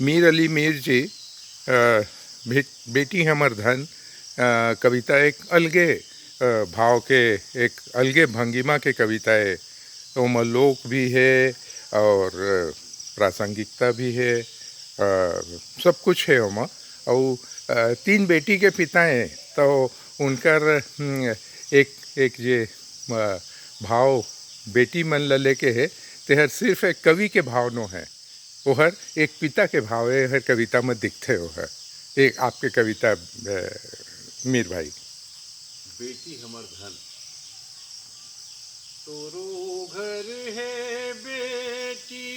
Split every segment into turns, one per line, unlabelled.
मीर अली मीर जी बेटी हमर धन कविता एक अलगे भाव के, एक अलगे भंगिमा के कविता है। ओमा लोक भी है और प्रासंगिकता भी है, सब कुछ है ओमा। और तीन बेटी के पिता हैं तो उनकर एक एक जे भाव बेटी मन ला लेके है, तेहर सिर्फ एक कवि के भाव नो है, ओहर एक पिता के भाव है, हर कविता में दिखते हो है। एक आपके कविता मीर भाई।
बेटी हमर धन। तोरो घर है बेटी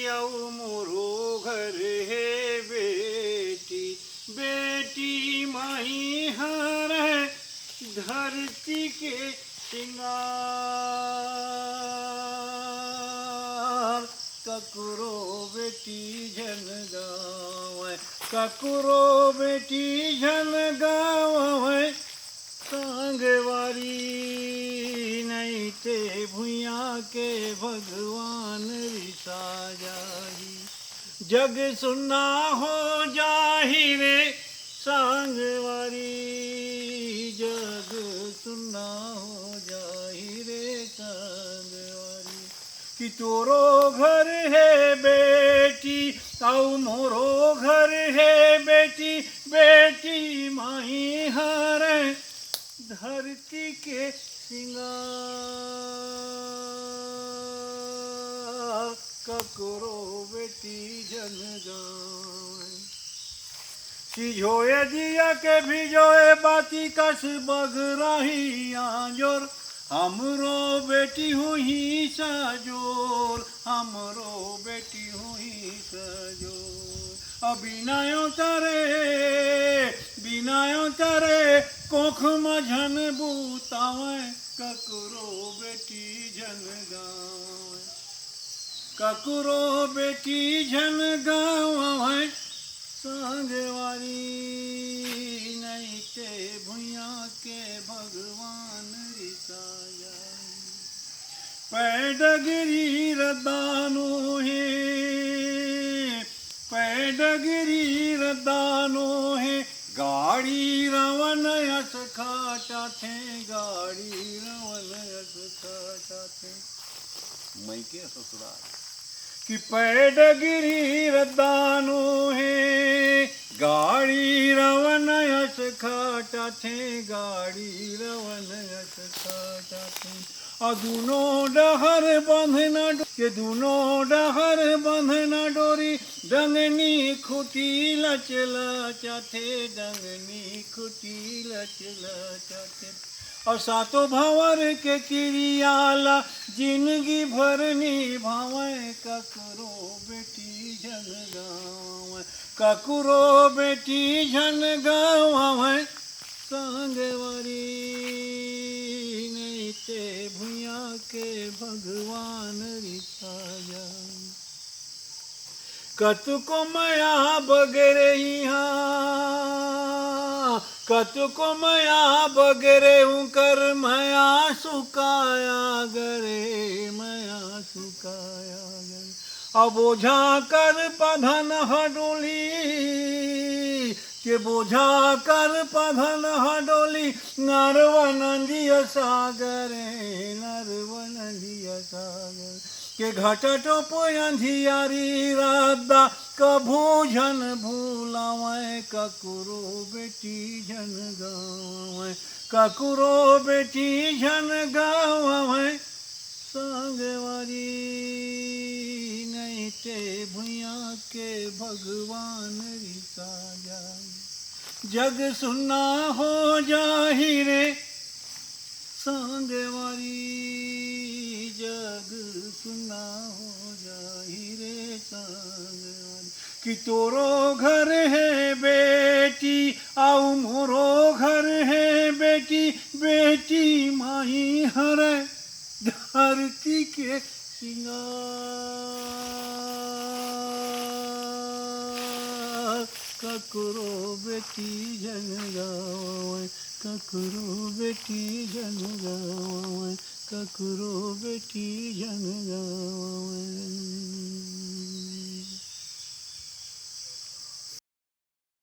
औ मोरो घर है बेटी, बेटी माही हर धरती के सिंगार, ककरो बेटी झन गावे, ककरो बेटी झन गावे, सांगवारी नहीं ते भुइया के भगवान रिसा जाही, जग सुना हो जाही रे सांगवारी, जग सुना हो जाही रे सांगवारी। कि तोरो घर है बेटी औ मोरो घर है बेटी, बेटी माही हर धरती के सिंगार, ककरो बेटी जन गावे। सिझोए दिया के भिजोए बाती कस बग रही आंजोर, हमरो बेटी हुई सजोर, हमरो बेटी हुई सजोर। बिनायो तरे कोख मझन बूतावे, ककरो बेटी झन गावे, ककरो बेटी झन गावे, सांगवारी नहीं ते भुइया के भगवान रिसा जाई। पैडगिरी रदानो है, पैडगिरी रदानो है, गाड़ी रवन यस खाटा थे, गाड़ी रवन यस खाटा थे। मैं के ससुराल कि पैडगिरी रदानो है, गाड़ी रवन यस खाटा थे, गाड़ी रवन यस खाटा थे। दुनो डहर बंधना के दुनो डहर बंधना डोरी, डंगनी खुटी लचला चाथे, डंगनी खुटी लचला चाथे। और सातों भंवर के किरियाला जिंदगी भर निभावे, ककरो बेटी झन गावे, ककरो बेटी झन गावे, सांगवारी नहीं ते भुइया के भगवान रिसा जाई। कतुको मया बगरे कतुको मया बगरे कर मया सुकाया गरे, मया सुकाया गरे। अब बोझा कर पधन हडोली के बोझा कर पधन हडोली, नरवनंदिया सागरे, नरवनंदिया सागर के घट टोपो अंधियारी राधा, कभू झन भूलावे, ककरो बेटी झन गावे, ककरो बेटी झन गावे, सांगवारी नहीं ते भुइया के भगवान रिसा जाई। जग सुना हो जाही रे सांगवारी, जग सुना हो जाही रे सांगवारी। कि तोरो घर है बेटी आउ मोरो घर है बेटी, बेटी माही हर धरती के सिंगार, ककरो बेटी झन गावे, ककरो बेटी झन गावे, ककरो बेटी झन गावे।